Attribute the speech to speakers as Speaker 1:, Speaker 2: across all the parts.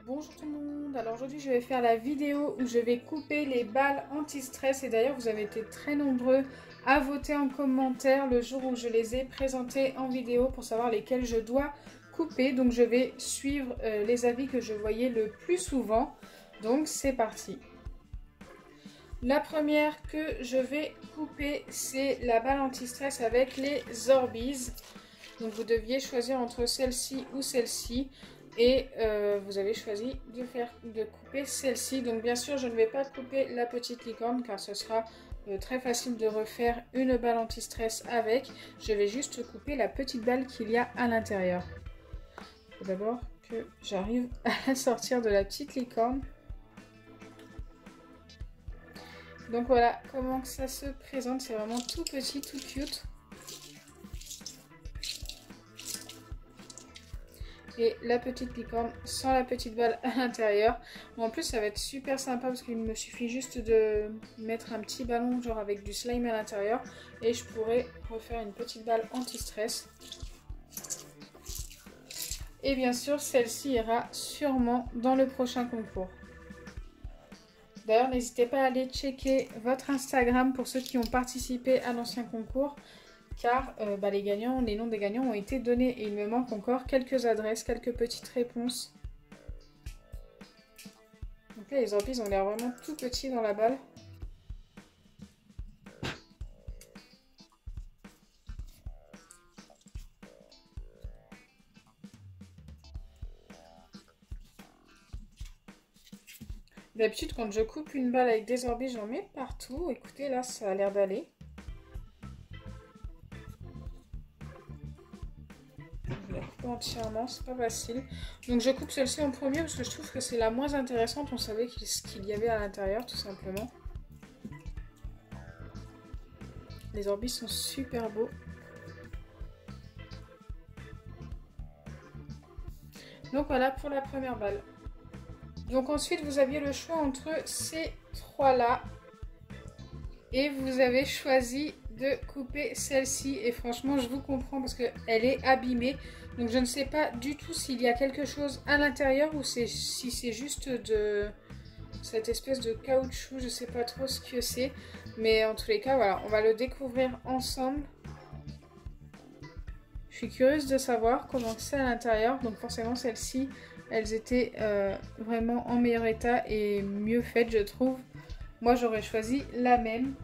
Speaker 1: Bonjour tout le monde, alors aujourd'hui je vais faire la vidéo où je vais couper les balles anti-stress et d'ailleurs vous avez été très nombreux à voter en commentaire le jour où je les ai présentées en vidéo pour savoir lesquelles je dois couper. Donc je vais suivre les avis que je voyais le plus souvent, donc c'est parti. La première que je vais couper c'est la balle anti-stress avec les Orbeez. Donc vous deviez choisir entre celle-ci ou celle-ci. Et vous avez choisi de couper celle-ci. Donc bien sûr, je ne vais pas couper la petite licorne car ce sera très facile de refaire une balle anti-stress avec. Je vais juste couper la petite balle qu'il y a à l'intérieur. Il faut d'abord que j'arrive à la sortir de la petite licorne. Donc voilà comment ça se présente. C'est vraiment tout petit, tout cute. Et la petite licorne sans la petite balle à l'intérieur. Bon, en plus ça va être super sympa parce qu'il me suffit juste de mettre un petit ballon genre avec du slime à l'intérieur et je pourrais refaire une petite balle anti-stress. Et bien sûr celle-ci ira sûrement dans le prochain concours. D'ailleurs n'hésitez pas à aller checker votre Instagram pour ceux qui ont participé à l'ancien concours. Car les noms des gagnants ont été donnés et il me manque encore quelques adresses, quelques petites réponses. Donc là les Orbeez ont l'air vraiment tout petits dans la balle. D'habitude quand je coupe une balle avec des Orbeez j'en mets partout. Écoutez là ça a l'air d'aller. Entièrement, c'est pas facile. Donc je coupe celle-ci en premier parce que je trouve que c'est la moins intéressante. On savait ce qu'il y avait à l'intérieur tout simplement. Les Orbeez sont super beaux. Donc voilà pour la première balle. Donc ensuite vous aviez le choix entre ces trois là. Et vous avez choisi de couper celle-ci. Et franchement je vous comprends parce qu'elle est abîmée. Donc je ne sais pas du tout s'il y a quelque chose à l'intérieur ou si c'est juste de cette espèce de caoutchouc. Je ne sais pas trop ce que c'est. Mais en tous les cas, voilà, on va le découvrir ensemble. Je suis curieuse de savoir comment c'est à l'intérieur. Donc forcément celles-ci, elles étaient vraiment en meilleur état et mieux faites je trouve. Moi j'aurais choisi la même.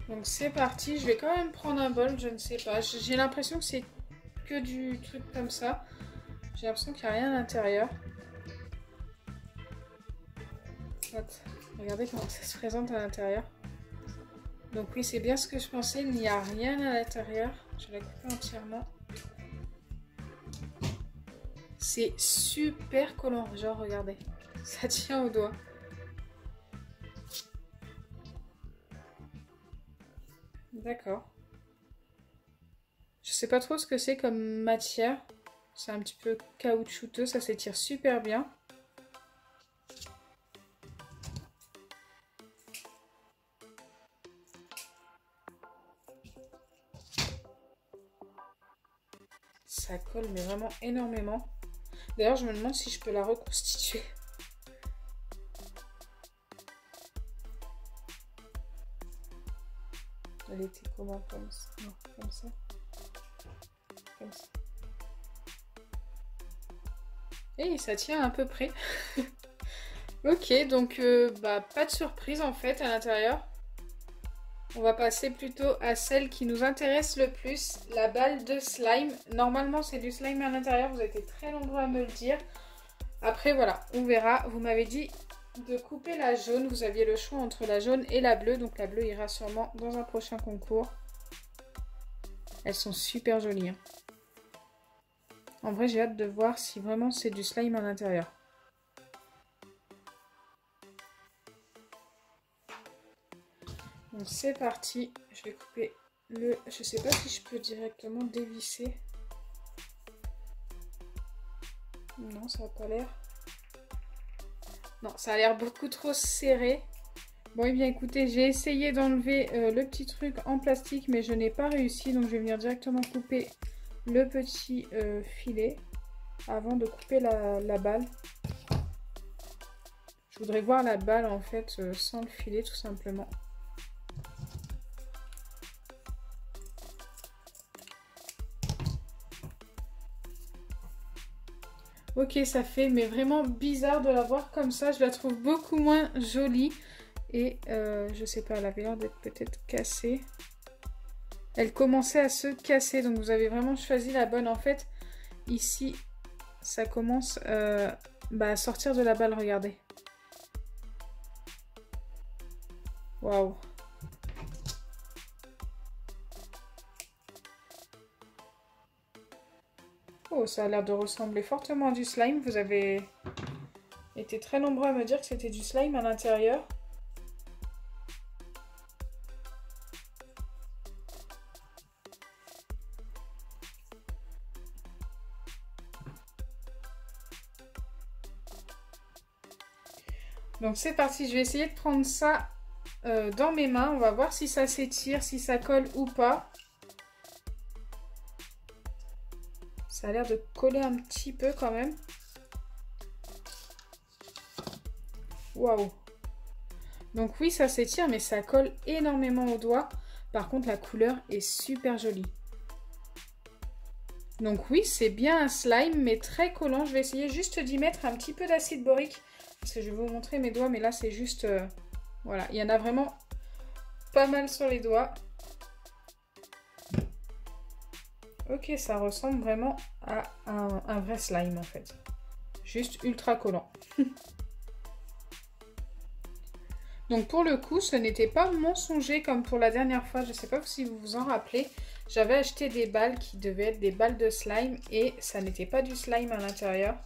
Speaker 1: Donc c'est parti, je vais quand même prendre un bol, je ne sais pas. J'ai l'impression que c'est que du truc comme ça. J'ai l'impression qu'il n'y a rien à l'intérieur. Regardez comment ça se présente à l'intérieur. Donc oui, c'est bien ce que je pensais, il n'y a rien à l'intérieur. Je vais la couper entièrement. C'est super collant, genre regardez, ça tient au doigt. D'accord. Je sais pas trop ce que c'est comme matière. C'est un petit peu caoutchouteux, ça s'étire super bien. Ça colle mais vraiment énormément. D'ailleurs je me demande si je peux la reconstituer. Elle était comment comme ça? Non, comme ça. Comme ça. Et ça tient à peu près. Ok, donc pas de surprise en fait à l'intérieur. On va passer plutôt à celle qui nous intéresse le plus, la balle de slime. Normalement c'est du slime à l'intérieur, vous avez été très nombreux à me le dire. Après voilà, on verra. Vous m'avez dit de couper la jaune, vous aviez le choix entre la jaune et la bleue. Donc la bleue ira sûrement dans un prochain concours. Elles sont super jolies. Hein. En vrai j'ai hâte de voir si vraiment c'est du slime à l'intérieur. Donc c'est parti, je vais couper le... Je sais pas si je peux directement dévisser. Non, ça n'a pas l'air. Non, ça a l'air beaucoup trop serré. Bon, et bien écoutez, j'ai essayé d'enlever le petit truc en plastique, mais je n'ai pas réussi. Donc je vais venir directement couper le petit filet avant de couper la balle. Je voudrais voir la balle en fait sans le filet tout simplement. Ok, ça fait mais vraiment bizarre de la voir comme ça. Je la trouve beaucoup moins jolie. Et je sais pas, elle avait l'air d'être peut-être cassée. Elle commençait à se casser. Donc vous avez vraiment choisi la bonne. En fait, ici, ça commence à sortir de la balle. Regardez. Waouh. Oh, ça a l'air de ressembler fortement à du slime. Vous avez été très nombreux à me dire que c'était du slime à l'intérieur. Donc c'est parti, je vais essayer de prendre ça dans mes mains. On va voir si ça s'étire, si ça colle ou pas. Ça a l'air de coller un petit peu quand même. Waouh! Donc oui, ça s'étire, mais ça colle énormément au doigt. Par contre, la couleur est super jolie. Donc oui, c'est bien un slime, mais très collant. Je vais essayer juste d'y mettre un petit peu d'acide borique. Parce que je vais vous montrer mes doigts, mais là, c'est juste... voilà, il y en a vraiment pas mal sur les doigts. Ok, ça ressemble vraiment à un vrai slime, en fait. Juste ultra collant. Donc pour le coup, ce n'était pas mensonger comme pour la dernière fois. Je ne sais pas si vous vous en rappelez. J'avais acheté des balles qui devaient être des balles de slime et ça n'était pas du slime à l'intérieur.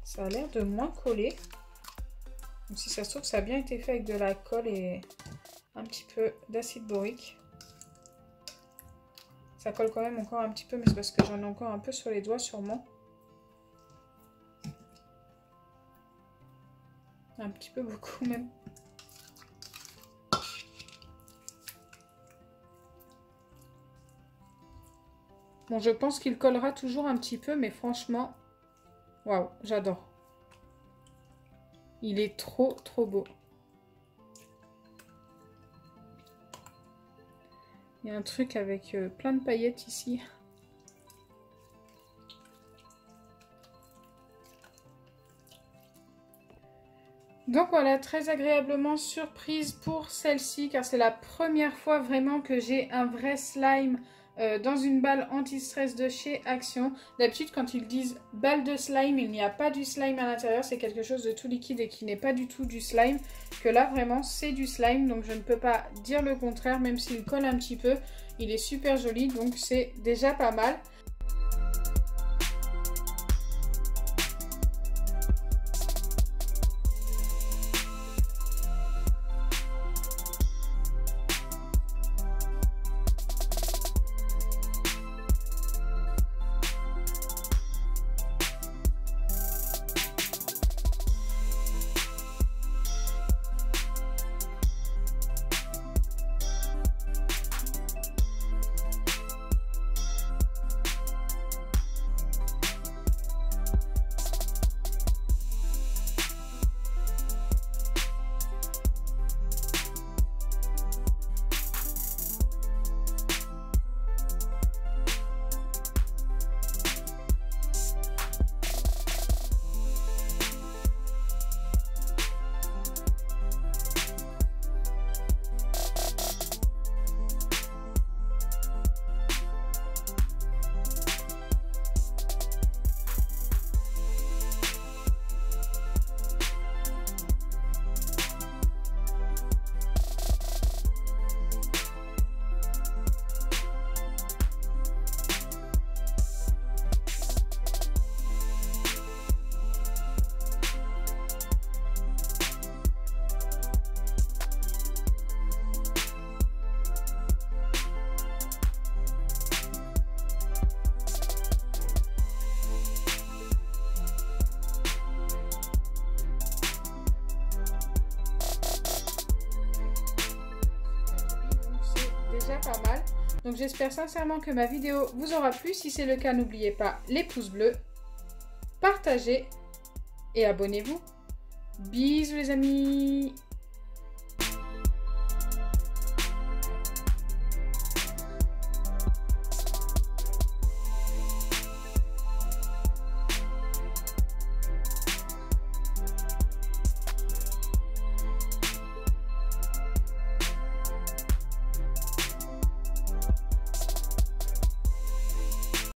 Speaker 1: Ça a l'air de moins coller. Donc si ça se trouve, ça a bien été fait avec de la colle et un petit peu d'acide borique. Ça colle quand même encore un petit peu, mais c'est parce que j'en ai encore un peu sur les doigts sûrement. Un petit peu beaucoup même. Bon, je pense qu'il collera toujours un petit peu, mais franchement, waouh, j'adore. Il est trop, trop beau. Il y a un truc avec plein de paillettes ici. Donc voilà, très agréablement surprise pour celle-ci, car c'est la première fois vraiment que j'ai un vrai slime dans une balle anti-stress de chez Action. D'habitude, quand ils disent balle de slime, il n'y a pas du slime à l'intérieur, c'est quelque chose de tout liquide et qui n'est pas du tout du slime. Que là, vraiment, c'est du slime, donc je ne peux pas dire le contraire, même s'il colle un petit peu. Il est super joli, donc c'est déjà pas mal. pas mal. Donc j'espère sincèrement que ma vidéo vous aura plu. Si c'est le cas, n'oubliez pas les pouces bleus, partagez et abonnez-vous. Bisous les amis!